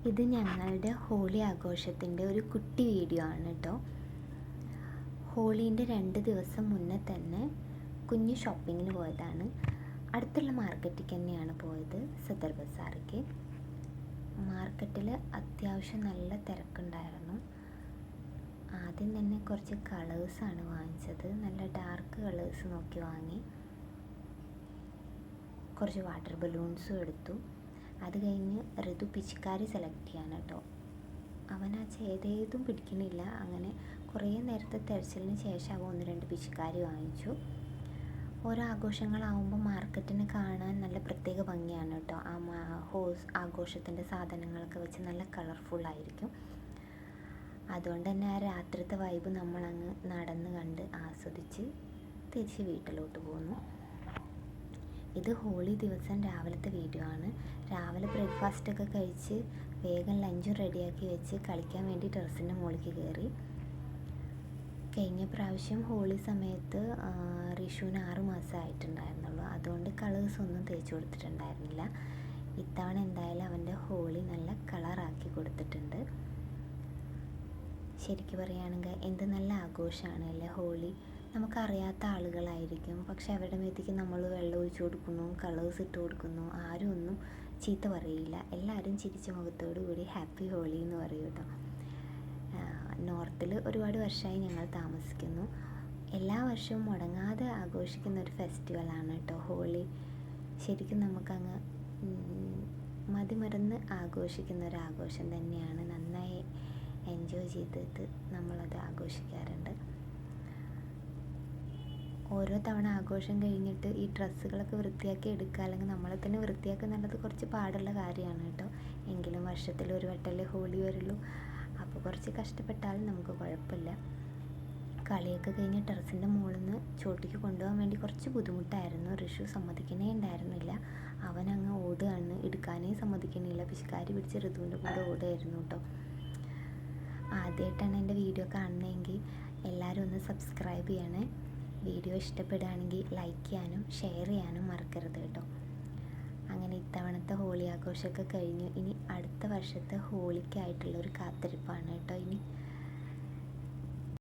ഇത് ഞങ്ങളുടെ ഹോളി ആഘോഷത്തിൻ്റെ ഒരു കുട്ടി വീഡിയോ ആണ് കേട്ടോ. ഹോളീൻ്റെ 2 ദിവസം മുന്നേ തന്നെ കുഞ്ഞ് ഷോപ്പിങ്ങിന് പോയതാണ്. അടുത്തുള്ള മാർക്കറ്റിൽ തന്നെയാണ് പോയത്, സദർ ബസാറിക്ക്. മാർക്കറ്റിൽ അത്യാവശ്യം നല്ല തിരക്കുണ്ടായിരുന്നു. ആദ്യം തന്നെ കുറച്ച് കളേഴ്സാണ് വാങ്ങിച്ചത്. നല്ല ഡാർക്ക് കളേഴ്സ് നോക്കി വാങ്ങി. കുറച്ച് വാട്ടർ ബലൂൺസും എടുത്തു. അത് കഴിഞ്ഞ് ഋതു പിച്ചിക്കാരി സെലക്ട് ചെയ്യാൻ കേട്ടോ. അവൻ ഏതേതും പിടിക്കണില്ല. അങ്ങനെ കുറേ നേരത്തെ തെരച്ചിലിന് ശേഷം അവൻ 1-2 പിച്ചിക്കാരി വാങ്ങിച്ചു. ഓരോ ആഘോഷങ്ങളാവുമ്പോൾ മാർക്കറ്റിന് കാണാൻ നല്ല പ്രത്യേക ഭംഗിയാണ് കേട്ടോ. ആഘോഷത്തിൻ്റെ സാധനങ്ങളൊക്കെ വെച്ച് നല്ല കളർഫുള്ളായിരിക്കും. അതുകൊണ്ട് തന്നെ ആ രാത്രിത്തെ വൈബ് നമ്മളങ്ങ് നടന്ന് കണ്ട് ആസ്വദിച്ച് തിരിച്ച് വീട്ടിലോട്ട് പോന്നു. ഇത് ഹോളി ദിവസം രാവിലത്തെ വീഡിയോ ആണ്. രാവിലെ ബ്രേക്ക്ഫാസ്റ്റൊക്കെ കഴിച്ച് വേഗം ലഞ്ചും റെഡിയാക്കി വെച്ച് കളിക്കാൻ വേണ്ടി ടെറസിൻ്റെ മുകളിലേക്ക് കയറി. കഴിഞ്ഞ പ്രാവശ്യം ഹോളി സമയത്ത് റിഷുവിന് 6 മാസം ആയിട്ടുണ്ടായിരുന്നുള്ളൂ. അതുകൊണ്ട് കളേഴ്സൊന്നും തേച്ച് കൊടുത്തിട്ടുണ്ടായിരുന്നില്ല. ഇത്തവണ എന്തായാലും അവൻ്റെ ഹോളി നല്ല കളറാക്കി കൊടുത്തിട്ടുണ്ട്. ശരിക്കും പറയുകയാണെങ്കിൽ എന്ത് നല്ല ആഘോഷമാണ് അല്ലേ ഹോളി. നമുക്കറിയാത്ത ആളുകളായിരിക്കും, പക്ഷെ അവരുടെ മേത്തേക്ക് നമ്മൾ വെള്ളം ഒഴിച്ചു കൊടുക്കുന്നു, കളേഴ്സ് ഇട്ട് കൊടുക്കുന്നു. ആരും ഒന്നും ചീത്ത പറയില്ല. എല്ലാവരും ചിരിച്ച മുഖത്തോടു കൂടി ഹാപ്പി ഹോളി എന്ന് പറയും കേട്ടോ. നോർത്തിൽ ഒരുപാട് വർഷമായി ഞങ്ങൾ താമസിക്കുന്നു. എല്ലാ വർഷവും മുടങ്ങാതെ ആഘോഷിക്കുന്ന ഒരു ഫെസ്റ്റിവലാണ് കേട്ടോ ഹോളി. ശരിക്കും നമുക്കങ്ങ് മതിമറന്ന് ആഘോഷിക്കുന്ന ഒരു ആഘോഷം തന്നെയാണ്. നന്നായി എൻജോയ് ചെയ്തിട്ട് നമ്മളത് ആഘോഷിക്കാറുണ്ട്. ഓരോ തവണ ആഘോഷം കഴിഞ്ഞിട്ട് ഈ ഡ്രസ്സുകളൊക്കെ വൃത്തിയാക്കി എടുക്കുക, അല്ലെങ്കിൽ നമ്മളെ തന്നെ വൃത്തിയാക്കുക എന്നുള്ളത് കുറച്ച് പാടുള്ള കാര്യമാണ് കേട്ടോ. എങ്കിലും വർഷത്തിൽ ഒരു വട്ടമല്ലേ ഹോളി വരുള്ളൂ. അപ്പോൾ കുറച്ച് കഷ്ടപ്പെട്ടാലും നമുക്ക് കുഴപ്പമില്ല. കളിയൊക്കെ കഴിഞ്ഞ് ടെറസിൻ്റെ മുകളിൽ നിന്ന് ചോട്ടിക്ക് കൊണ്ടുപോകാൻ വേണ്ടി കുറച്ച് ബുദ്ധിമുട്ടായിരുന്നു. ഋഷു സമ്മതിക്കണേ ഉണ്ടായിരുന്നില്ല. അവനങ്ങ് ഓടുകയാണ്, എടുക്കാനേ സമ്മതിക്കണില്ല. പിശുക്കാരി പിടിച്ച് ഋതുവിൻ്റെ കൂടെ ഓടുകയായിരുന്നു കേട്ടോ. ആദ്യമായിട്ടാണ് എൻ്റെ വീഡിയോ കാണുന്നതെങ്കിൽ എല്ലാവരും ഒന്ന് സബ്സ്ക്രൈബ് ചെയ്യണേ. വീഡിയോ ഇഷ്ടപ്പെടുകയാണെങ്കിൽ ലൈക്ക് ചെയ്യാനും ഷെയർ ചെയ്യാനും മറക്കരുത് കേട്ടോ. അങ്ങനെ ഇത്തവണത്തെ ഹോളി ആഘോഷമൊക്കെ കഴിഞ്ഞു. ഇനി അടുത്ത വർഷത്തെ ഹോളിക്കായിട്ടുള്ളൊരു കാത്തിരിപ്പാണ് കേട്ടോ. ഇനി